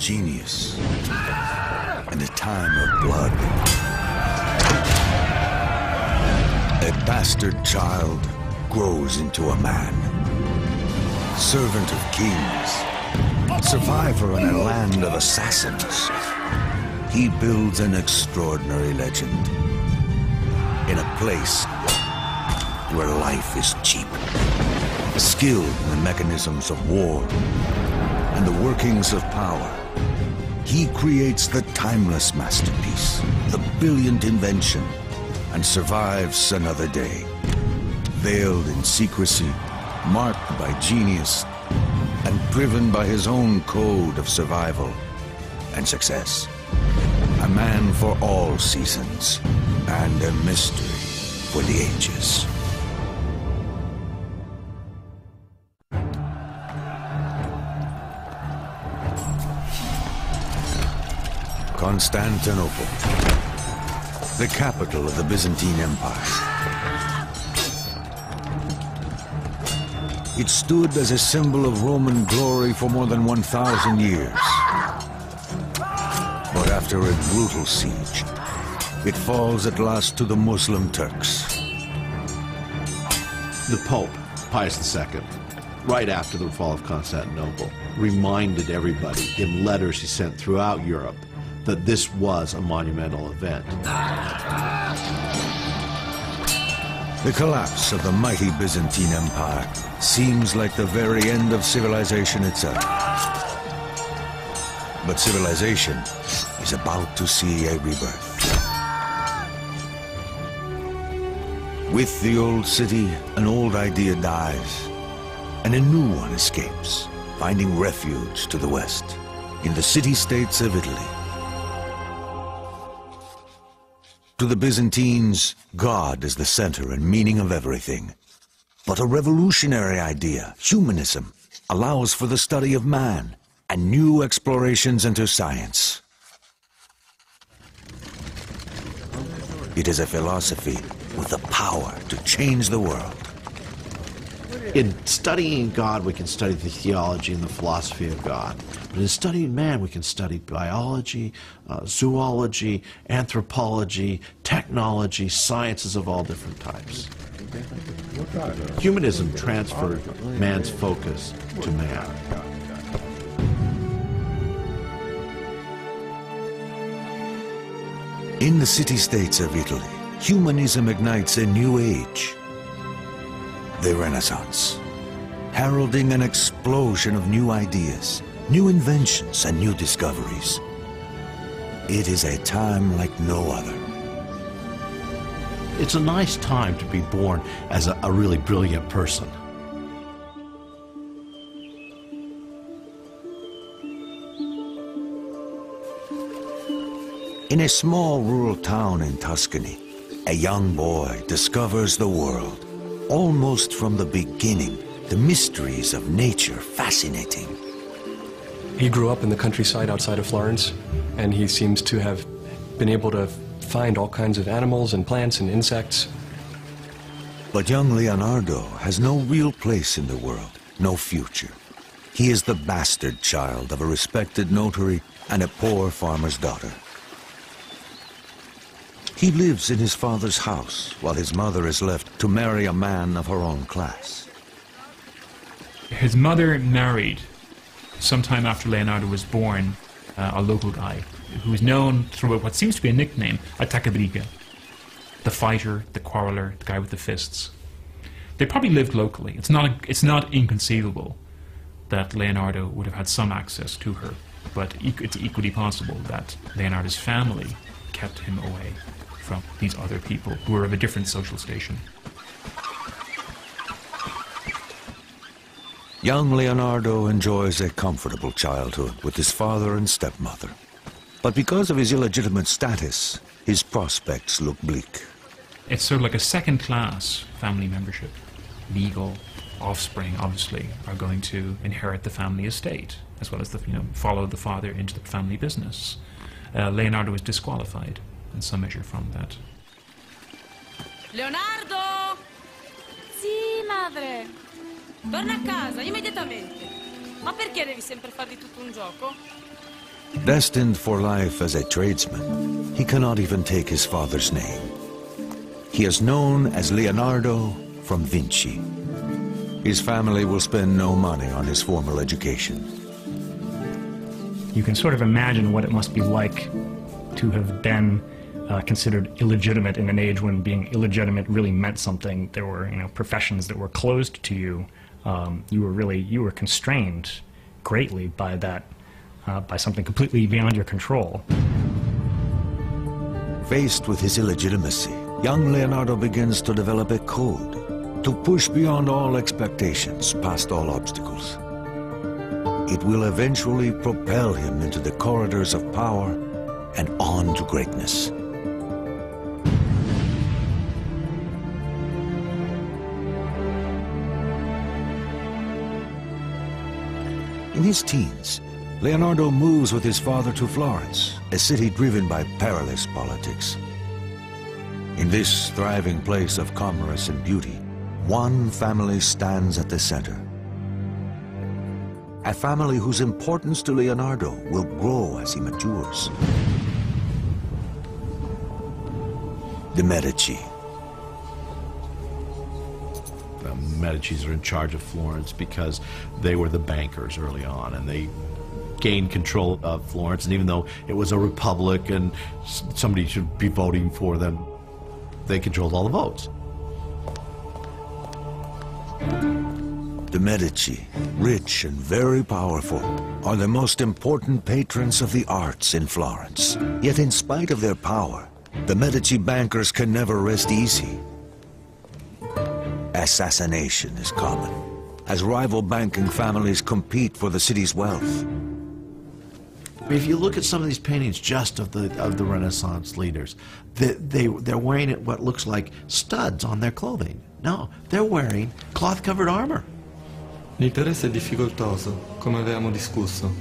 genius and a time of blood. A bastard child grows into a man, servant of kings, survivor in a land of assassins. He builds an extraordinary legend in a place where life is cheap, skilled in the mechanisms of war and the workings of power. He creates the timeless masterpiece, the brilliant invention, and survives another day, veiled in secrecy, marked by genius, and driven by his own code of survival and success. A man for all seasons, and a mystery for the ages. Constantinople, the capital of the Byzantine Empire. It stood as a symbol of Roman glory for more than 1,000 years. But after a brutal siege, it falls at last to the Muslim Turks. The Pope, Pius II, right after the fall of Constantinople, reminded everybody in letters he sent throughout Europe that this was a monumental event. The collapse of the mighty Byzantine Empire seems like the very end of civilization itself. But civilization is about to see a rebirth. With the old city, an old idea dies, and a new one escapes, finding refuge to the west, in the city-states of Italy. To the Byzantines, God is the center and meaning of everything. But a revolutionary idea, humanism, allows for the study of man and new explorations into science. It is a philosophy with the power to change the world. In studying God, we can study the theology and the philosophy of God. But in studying man, we can study biology, zoology, anthropology, technology, sciences of all different types. Humanism transferred man's focus to man. In the city-states of Italy, humanism ignites a new age, the Renaissance, heralding an explosion of new ideas, new inventions, and new discoveries. It is a time like no other. It's a nice time to be born as a really brilliant person. In a small rural town in Tuscany, a young boy discovers the world. Almost from the beginning, the mysteries of nature fascinating. He grew up in the countryside outside of Florence, and he seems to have been able to find all kinds of animals and plants and insects. But young Leonardo has no real place in the world, no future. He is the bastard child of a respected notary and a poor farmer's daughter. He lives in his father's house, while his mother is left to marry a man of her own class. His mother married, sometime after Leonardo was born, a local guy who is known through what seems to be a nickname, Attaccabriga, the fighter, the quarreler, the guy with the fists. They probably lived locally. It's not inconceivable that Leonardo would have had some access to her, but it's equally possible that Leonardo's family kept him away from these other people who were of a different social station. Young Leonardo enjoys a comfortable childhood with his father and stepmother. But because of his illegitimate status, his prospects look bleak. It's sort of like a second-class family membership. Legal offspring, obviously, are going to inherit the family estate, as well as follow the father into the family business. Leonardo was disqualified in some measure from that. Leonardo! Sì, madre. Torna a casa, immediatamente. Ma perché devi sempre fargli tutto un gioco? Destined for life as a tradesman, he cannot even take his father's name. He is known as Leonardo from Vinci. His family will spend no money on his formal education. You can sort of imagine what it must be like to have been considered illegitimate in an age when being illegitimate really meant something. There were, professions that were closed to you. You were constrained greatly by that, by something completely beyond your control. Faced with his illegitimacy, young Leonardo begins to develop a code to push beyond all expectations, past all obstacles. It will eventually propel him into the corridors of power and on to greatness. In his teens, Leonardo moves with his father to Florence, a city driven by perilous politics. In this thriving place of commerce and beauty, one family stands at the center. A family whose importance to Leonardo will grow as he matures. The Medici. The Medicis are in charge of Florence because they were the bankers early on, and they gained control of Florence. And even though it was a republic and somebody should be voting for them, they controlled all the votes. The Medici, rich and very powerful, are the most important patrons of the arts in Florence. Yet in spite of their power, the Medici bankers can never rest easy. Assassination is common, as rival banking families compete for the city's wealth. If you look at some of these paintings just of the Renaissance leaders, they're wearing what looks like studs on their clothing. No, they're wearing cloth-covered armor. L'interesse è difficoltoso, come avevamo discusso.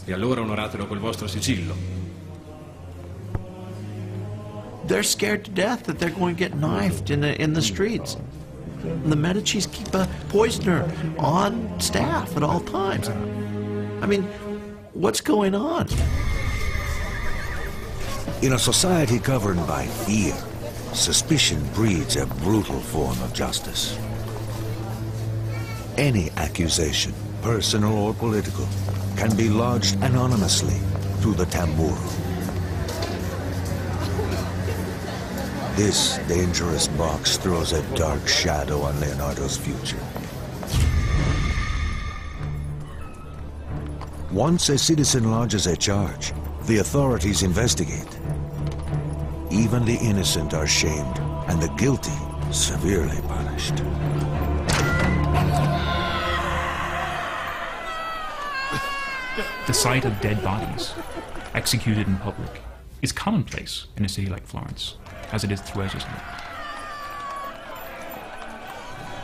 E allora onoratelo col vostro sigillo. They're scared to death that they're going to get knifed in the streets. The Medicis keep a poisoner on staff at all times. I mean, what's going on? In a society governed by fear, suspicion breeds a brutal form of justice. Any accusation, personal or political, can be lodged anonymously through the tamburo. This dangerous box throws a dark shadow on Leonardo's future. Once a citizen lodges a charge, the authorities investigate. Even the innocent are shamed, and the guilty severely punished. The sight of dead bodies executed in public is commonplace in a city like Florence, as it is throughout Italy.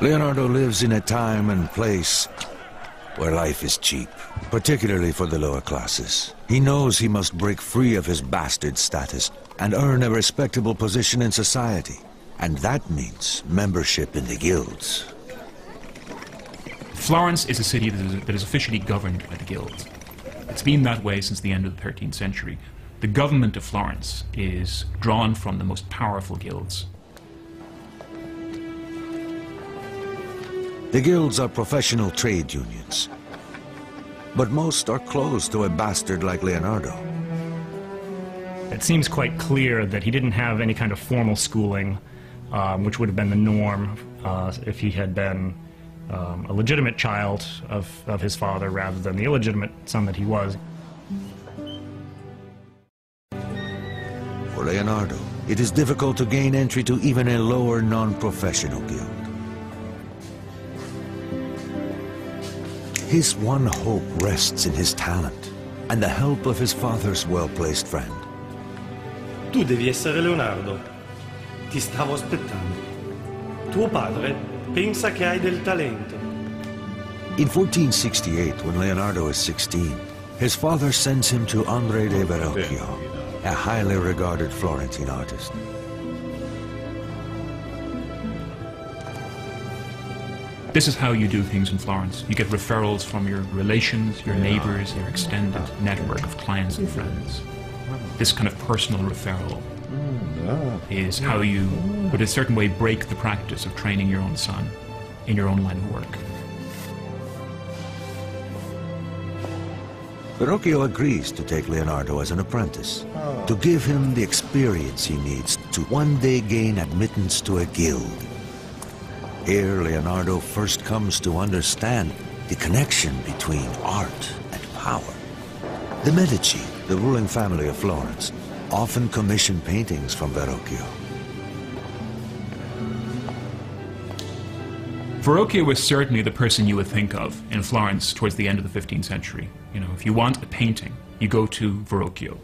Leonardo lives in a time and place where life is cheap, particularly for the lower classes. He knows he must break free of his bastard status and earn a respectable position in society. And that means membership in the guilds. Florence is a city that is officially governed by the guilds. It's been that way since the end of the 13th century. The government of Florence is drawn from the most powerful guilds. The guilds are professional trade unions, but most are closed to a bastard like Leonardo. It seems quite clear that he didn't have any kind of formal schooling, which would have been the norm if he had been a legitimate child of his father rather than the illegitimate son that he was. For Leonardo, it is difficult to gain entry to even a lower non-professional guild. His one hope rests in his talent and the help of his father's well-placed friend. Tu devi essere Leonardo. Ti stavo aspettando. Tuo padre pensa che hai del talento. In 1468, when Leonardo is 16, his father sends him to Andrea de Verrocchio, a highly regarded Florentine artist. This is how you do things in Florence. You get referrals from your relations, your neighbors, your extended network of clients and friends. This kind of personal referral is how you, in a certain way, break the practice of training your own son in your own line of work. Verrocchio agrees to take Leonardo as an apprentice, to give him the experience he needs to one day gain admittance to a guild. Here, Leonardo first comes to understand the connection between art and power. The Medici, the ruling family of Florence, often commission paintings from Verrocchio. Verrocchio was certainly the person you would think of in Florence towards the end of the 15th century. You know, if you want a painting, you go to Verrocchio.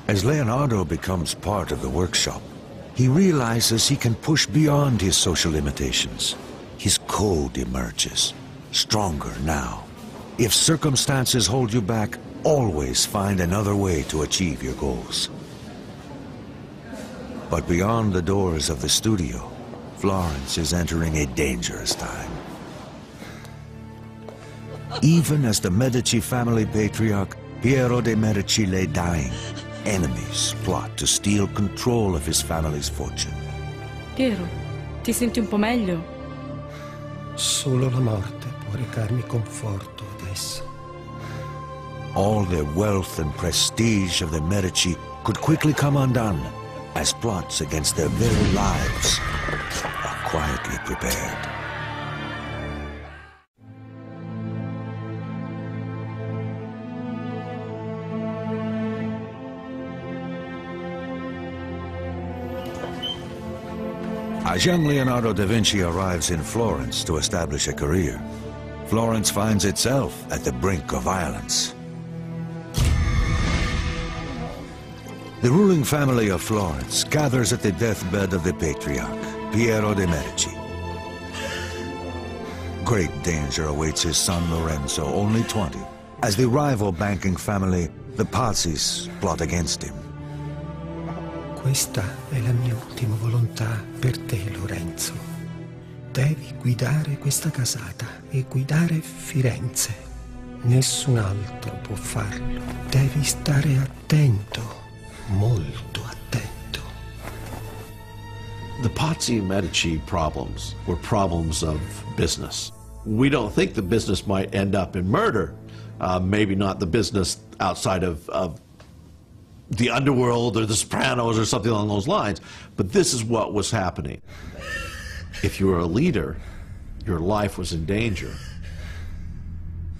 As Leonardo becomes part of the workshop, he realizes he can push beyond his social limitations. His code emerges, stronger now. If circumstances hold you back, always find another way to achieve your goals. But beyond the doors of the studio, Florence is entering a dangerous time. Even as the Medici family patriarch Piero de' Medici lay dying, enemies plot to steal control of his family's fortune. Piero, ti senti un po' meglio? Solo la morte può recarmi conforto adesso. All the wealth and prestige of the Medici could quickly come undone as plots against their very lives are quietly prepared. As young Leonardo da Vinci arrives in Florence to establish a career, Florence finds itself at the brink of violence. The ruling family of Florence gathers at the deathbed of the patriarch, Piero de' Medici. Great danger awaits his son Lorenzo, only 20, as the rival banking family, the Pazzis, plot against him. Questa è la mia ultima volontà per te, Lorenzo. Devi guidare questa casata e guidare Firenze. Nessun altro può farlo. Devi stare attento, molto attento. The Pazzi Medici problems were problems of business. We don't think the business might end up in murder. Maybe not the business outside of the underworld or the Sopranos or something along those lines, but this is what was happening. If you were a leader, your life was in danger.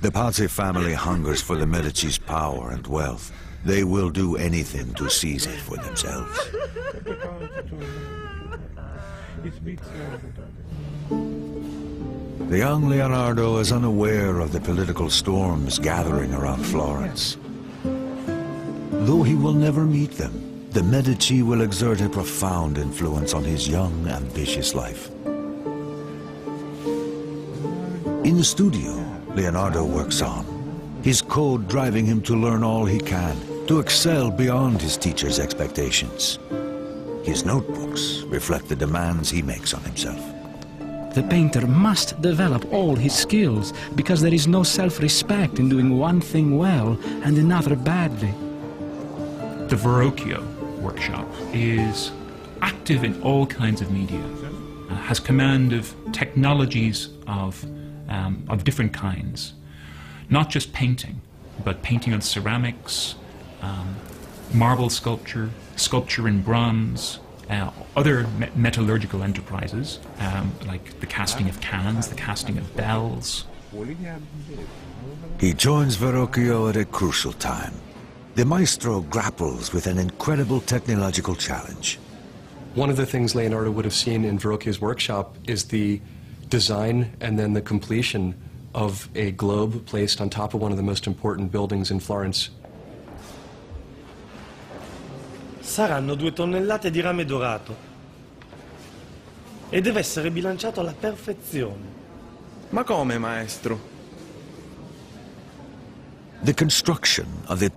The Pazzi family hungers for the Medici's power and wealth. They will do anything to seize it for themselves. The young Leonardo is unaware of the political storms gathering around Florence. Though he will never meet them, the Medici will exert a profound influence on his young, ambitious life. In the studio, Leonardo works on, his code driving him to learn all he can, to excel beyond his teacher's expectations. His notebooks reflect the demands he makes on himself. The painter must develop all his skills, because there is no self-respect in doing one thing well and another badly. The Verrocchio workshop is active in all kinds of media, has command of technologies of different kinds. Not just painting, but painting on ceramics, marble sculpture, sculpture in bronze, other metallurgical enterprises, like the casting of cannons, the casting of bells. He joins Verrocchio at a crucial time. The maestro grapples with an incredible technological challenge. One of the things Leonardo would have seen in Verrocchio's workshop is the design and then the completion of a globe placed on top of one of the most important buildings in Florence. Saranno 2 tonnellate di rame dorato e deve essere bilanciato alla perfezione. Ma come, maestro? The construction of the